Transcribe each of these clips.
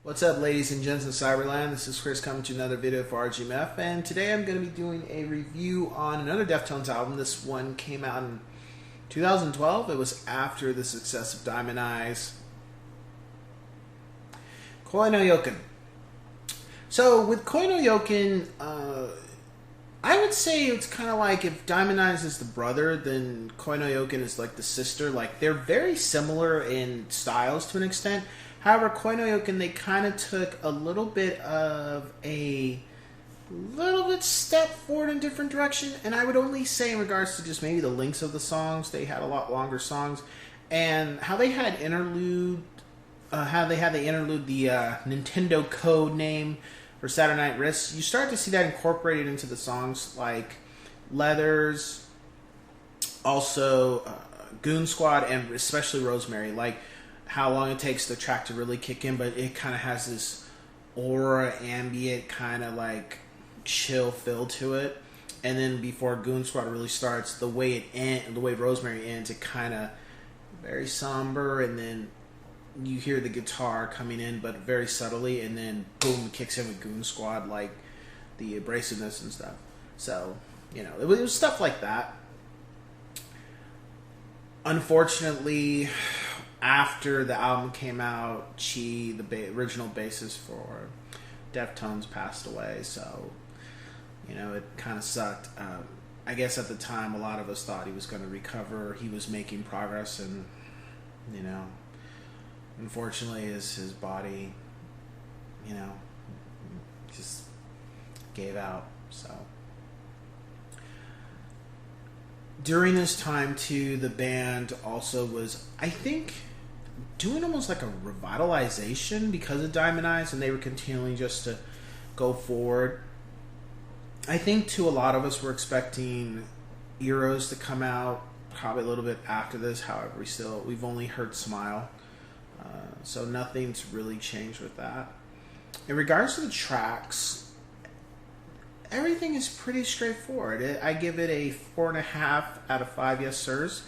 What's up, ladies and gents in Cyberland? This is Chris coming to another video for RGMF, and today I'm going to be doing a review on another Deftones album. This one came out in 2012. It was after the success of Diamond Eyes. Koi No Yokan. So with Koi No Yokan, I would say it's kind of like if Diamond Eyes is the brother, then Koi No Yokan is like the sister. Like, they're very similar in styles to an extent. However, Koi No Yokan, they kind of took a little bit step forward in a different direction. And I would only say in regards to just maybe the lengths of the songs, they had a lot longer songs. And how they had interlude, the Nintendo code name for Saturday Night Wrist. You start to see that incorporated into the songs like Leathers, also Goon Squad, and especially Rosemary. Like, how long it takes the track to really kick in, but it kind of has this aura, ambient, kind of like chill feel to it. And then before Goon Squad really starts, the way Rosemary ends, it kind of very somber, and then you hear the guitar coming in, but very subtly, and then boom, kicks in with Goon Squad, like the abrasiveness and stuff. So, you know, it was stuff like that. Unfortunately, after the album came out, Chi, the original bassist for Deftones, passed away. So, you know, it kind of sucked. I guess at the time, a lot of us thought he was going to recover. He was making progress, and, you know, unfortunately, his body, you know, just gave out. So during this time too, the band also was, I think, doing almost like a revitalization because of Diamond Eyes, and they were continuing just to go forward. I think too, a lot of us were expecting Eros to come out probably a little bit after this. However, we've only heard Smile, so nothing's really changed with that. In regards to the tracks, everything is pretty straightforward. I give it a 4.5 out of 5 yes sirs.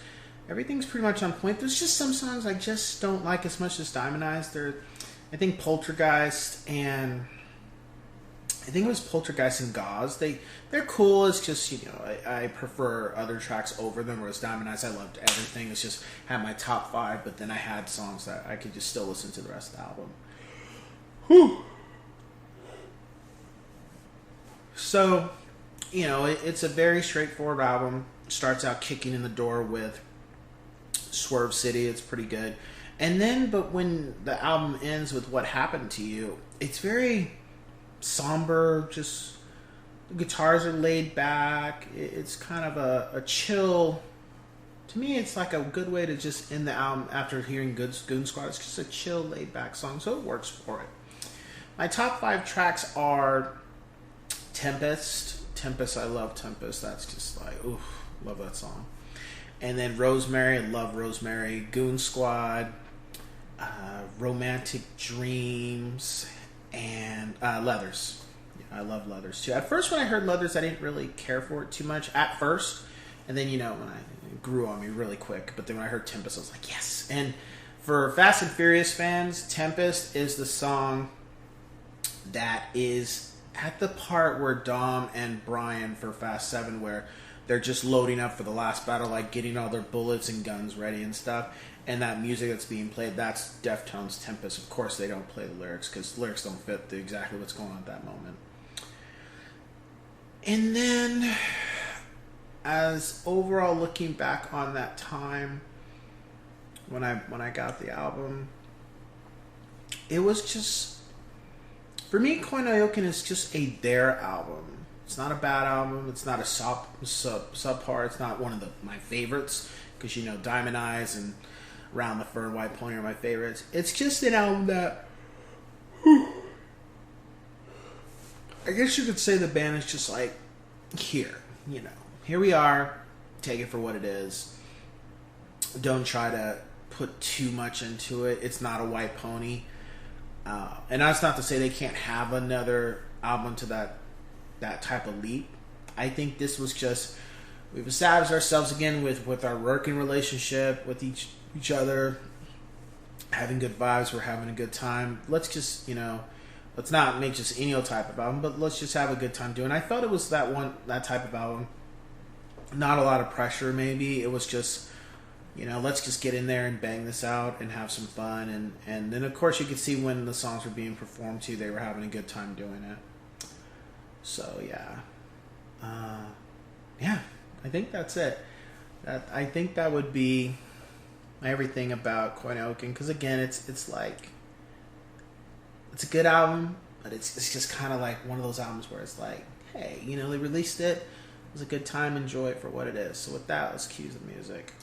Everything's pretty much on point. There's just some songs I just don't like as much as Diamond Eyes. I think Poltergeist and Gauze. They're cool. It's just, you know, I prefer other tracks over them. Whereas Diamond Eyes, I loved everything. It's just had my top 5, but then I had songs that I could just still listen to the rest of the album. Whew. So, you know, it's a very straightforward album. Starts out kicking in the door with Swerve City. It's pretty good. And then, but when the album ends with What Happened to You, it's very somber. Just the guitars are laid back. It's kind of a chill. To me, it's like a good way to just end the album after hearing Goon Squad. It's just a chill, laid back song, so it works for it. My top 5 tracks are Tempest. I love Tempest. That's just like, oof, love that song. And then Rosemary, I love Rosemary. Goon Squad, Romantic Dreams, and Leathers. Yeah, I love Leathers too. At first, when I heard Leathers, I didn't really care for it too much at first. And then, you know, it grew on me really quick. But then when I heard Tempest, I was like, yes. And for Fast and Furious fans, Tempest is the song that is at the part where Dom and Brian for Fast 7, where they're just loading up for the last battle, like getting all their bullets and guns ready and stuff. And that music that's being played, that's Deftones' Tempest. Of course, they don't play the lyrics because lyrics don't fit exactly what's going on at that moment. And then, as overall looking back on that time, when I got the album, it was just, for me, Koi No Yokan is just a their album. It's not a bad album. It's not a subpar. It's not one of my favorites, because, you know, Diamond Eyes and Round the Fur, White Pony are my favorites. It's just an album that, I guess you could say the band is just like, here, you know, here we are. Take it for what it is. Don't try to put too much into it. It's not a White Pony. And that's not to say they can't have another album to that type of leap. I think this was just, we've established ourselves again with our working relationship with each other. having good vibes, we're having a good time. Let's just, let's not make just any old type of album, but let's just have a good time doing. I felt it was that type of album. Not a lot of pressure, maybe. It was just, let's just get in there and bang this out and have some fun. And then, of course, you could see when the songs were being performed, too, they were having a good time doing it. So, yeah. Yeah, I think that's it. I think that would be everything about No Yokan. Because, again, it's like... It's a good album, but it's just kind of like one of those albums where it's like, hey, they released it. It was a good time. Enjoy it for what it is. So with that, let's cue the music.